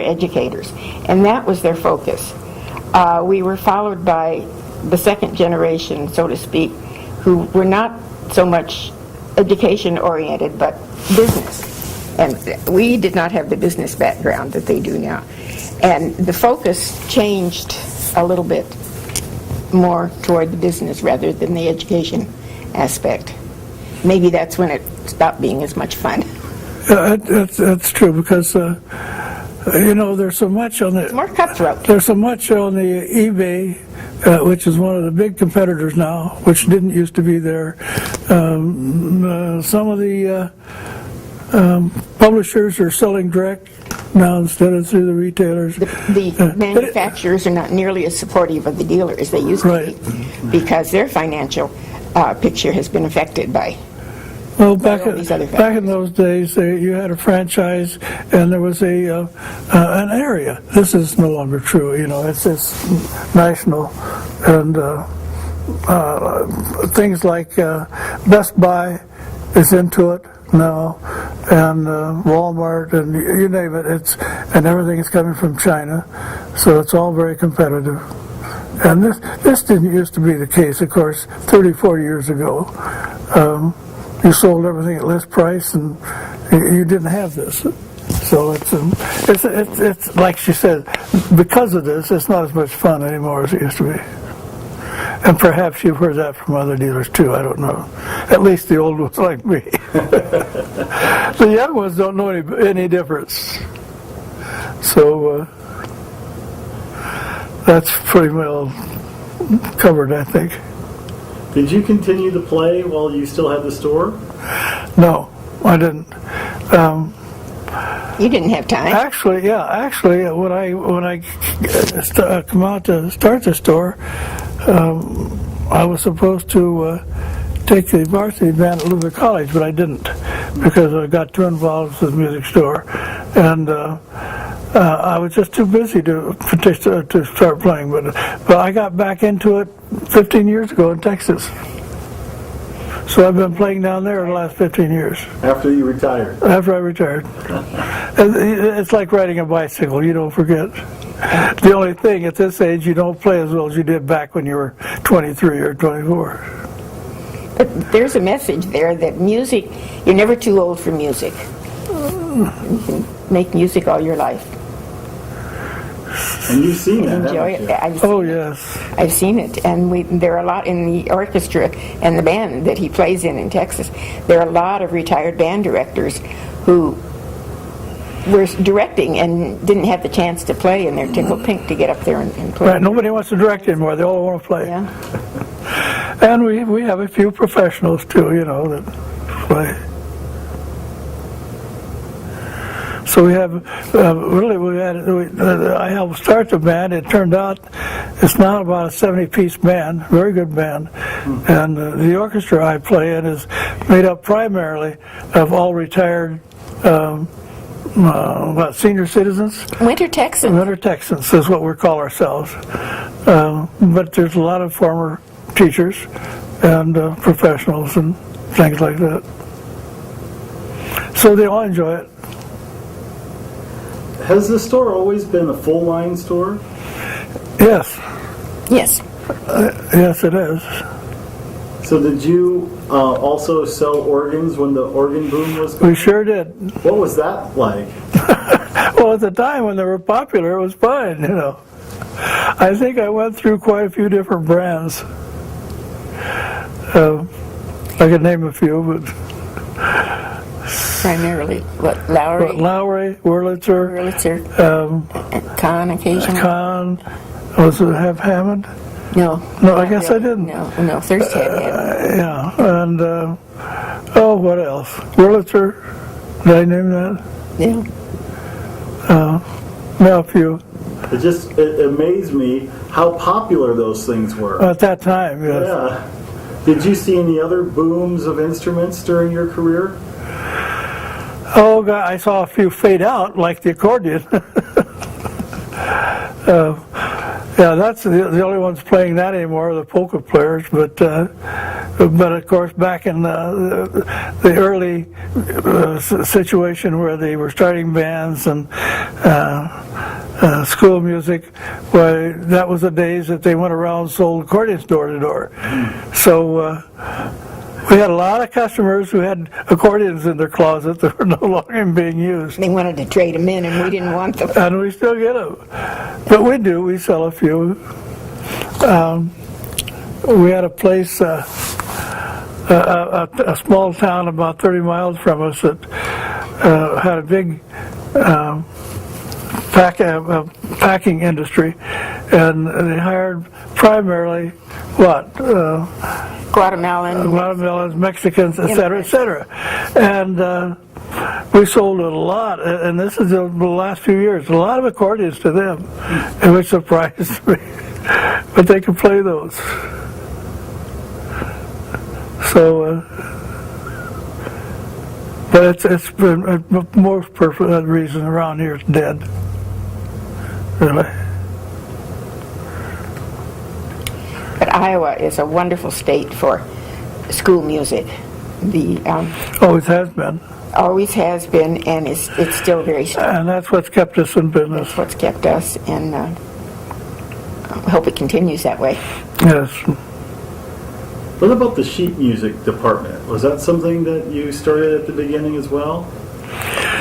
educators, and that was their focus. We were followed by the second generation, so to speak, who were not so much education-oriented, but business. And we did not have the business background that they do now. And the focus changed a little bit more toward the business rather than the education aspect. Maybe that's when it stopped being as much fun. That's true, because there's so much on the... It's more cutthroat. There's so much on the eBay, which is one of the big competitors now, which didn't used to be there. Some of the publishers are selling direct now instead of through the retailers. The manufacturers are not nearly as supportive of the dealer as they used to be, because their financial picture has been affected by... Well, back in those days, you had a franchise, and there was an area. This is no longer true. It's national, and things like Best Buy is into it now, and Walmart, and you name it. And everything is coming from China, so it's all very competitive. And this didn't used to be the case, of course, 30, 40 years ago. You sold everything at list price, and you didn't have this. So it's like she said, because of this, it's not as much fun anymore as it used to be. And perhaps you've heard that from other dealers too, I don't know. At least the old ones like me. The young ones don't know any difference. So that's pretty well covered, I think. Did you continue to play while you still had the store? No, I didn't. You didn't have time? Actually, when I come out to start the store, I was supposed to take the varsity band at Dubuque College, but I didn't, because I got too involved with the music store, and I was just too busy to start playing. But I got back into it 15 years ago in Texas. So I've been playing down there the last 15 years. After you retired? After I retired. It's like riding a bicycle, you don't forget. The only thing, at this age, you don't play as well as you did back when you were 23 or 24. But there's a message there that music, you're never too old for music. You can make music all your life. And you've seen that, enjoy it. Yes. I've seen it, and there are a lot in the orchestra and the band that he plays in Texas. There are a lot of retired band directors who were directing and didn't have the chance to play, and they're tickled pink to get up there and play. Right, nobody wants to direct anymore. They all want to play. Yeah. And we have a few professionals too, that play. So we have, I helped start the band. It turned out it's now about a 70-piece band, very good band. And the orchestra I play in is made up primarily of all retired senior citizens? Winter Texans. Winter Texans is what we call ourselves. But there's a lot of former teachers and professionals and things like that. So they all enjoy it. Has the store always been a full-line store? Yes. Yes. Yes, it is. So did you also sell organs when the organ boom was going? We sure did. What was that like? Well, at the time when they were popular, it was fine, I think I went through quite a few different brands. I could name a few, but... Primarily, what, Lowry? Lowry, Wurlitzer. Kahn occasionally. Kahn. Was it have Hammond? No. No, I guess really. I didn't. No, Thirst had Hammond. Yeah, and, what else? Wurlitzer. Did I name that? Yeah. No, a few. It amazed me how popular those things were. At that time, yes. Yeah. Did you see any other booms of instruments during your career? Oh, God, I saw a few fade out, like the accordion. Yeah, that's the only ones playing that anymore, the polka players. But of course, back in the early situation where they were starting bands, and school music, why that was the days that they went around and sold accordions door to door. So we had a lot of customers who had accordions in their closet that were no longer being used. They wanted to trade them in, and we didn't want them. And we still get them. But we do, we sell a few. We had a place, a small town about 30 miles from us that had a big packing industry, and they hired primarily what? Guatemalans, Mexicans, et cetera, and we sold a lot, and this is the last few years, a lot of accordions to them, which surprised me, but they could play those. So, but it's been most perfect reason around here is dead, really. But Iowa is a wonderful state for school music. Always has been. Always has been, and it's still very strong. And that's what's kept us in business. That's what's kept us, and I hope it continues that way. Yes. What about the sheet music department? Was that something that you started at the beginning as well?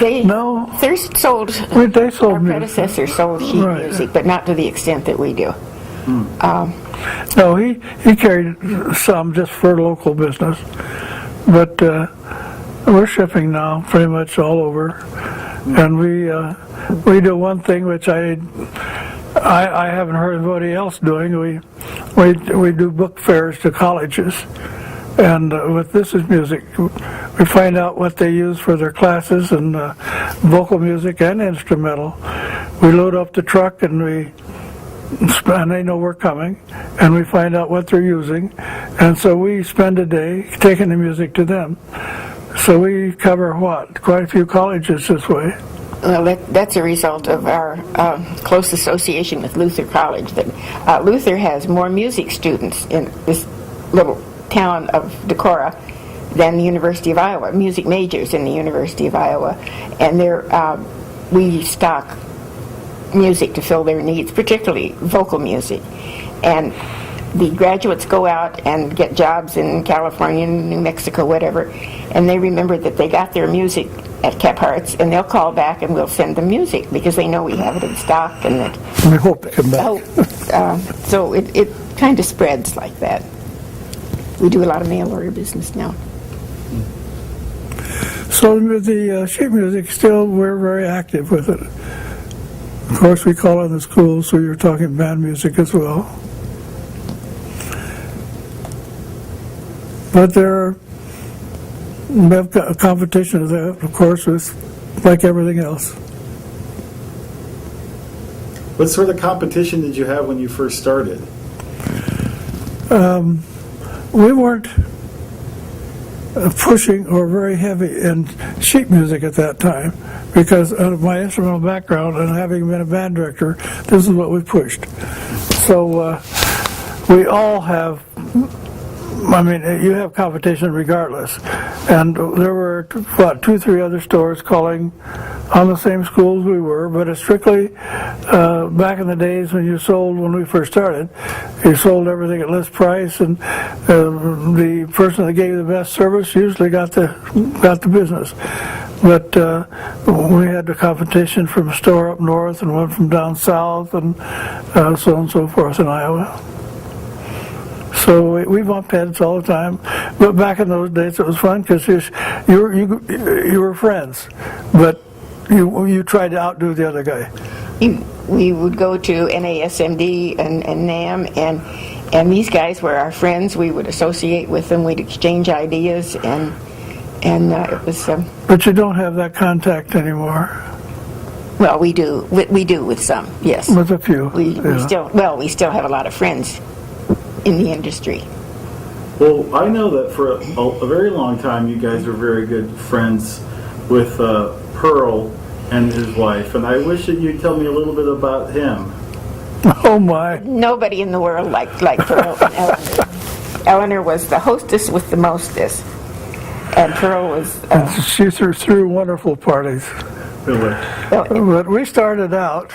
No. They sold. They sold our predecessor sold sheet music, but not to the extent that we do. No, he carried some just for local business, but we're shipping now pretty much all over, and we do one thing which I haven't heard anybody else doing. We do book fairs to colleges, and with This Is Music, we find out what they use for their classes, and vocal music and instrumental. We load up the truck, and they know we're coming, and we find out what they're using, and so we spend a day taking the music to them. So we cover quite a few colleges this way. Well, that's a result of our close association with Luther College. That Luther has more music students in this little town of Decorah than the University of Iowa, music majors in the University of Iowa, and we stock music to fill their needs, particularly vocal music. And the graduates go out and get jobs in California, New Mexico, whatever, and they remember that they got their music at Kephart's, and they'll call back and we'll send them music because they know we have it in stock, and that. We hope they come back. So it kind of spreads like that. We do a lot of mail order business now. So with the sheet music, still we're very active with it. Of course, we call on the schools, so you're talking band music as well. But we have got a competition of that, of course, with like everything else. What sort of competition did you have when you first started? We weren't pushing or very heavy in sheet music at that time, because of my instrumental background and having been a band director, this is what we pushed. So we all have, you have competition regardless. And there were, 2-3 other stores calling on the same schools we were, but it's strictly, back in the days when we first started, you sold everything at list price, and the person that gave the best service usually got the business. But we had the competition from a store up north and one from down south, and so on and so forth in Iowa. So we bumped heads all the time, but back in those days it was fun because you were friends, but you tried to outdo the other guy. We would go to NASMD and NAMM, and these guys were our friends. We would associate with them. We'd exchange ideas, and it was. But you don't have that contact anymore. Well, we do. We do with some, yes. With a few. We still have a lot of friends in the industry. Well, I know that for a very long time you guys were very good friends with Pearl and his wife, and I wish that you'd tell me a little bit about him. Oh my. Nobody in the world like Pearl and Eleanor. Eleanor was the hostess with the mostest, and Pearl was... she threw wonderful parties. Really? But we started out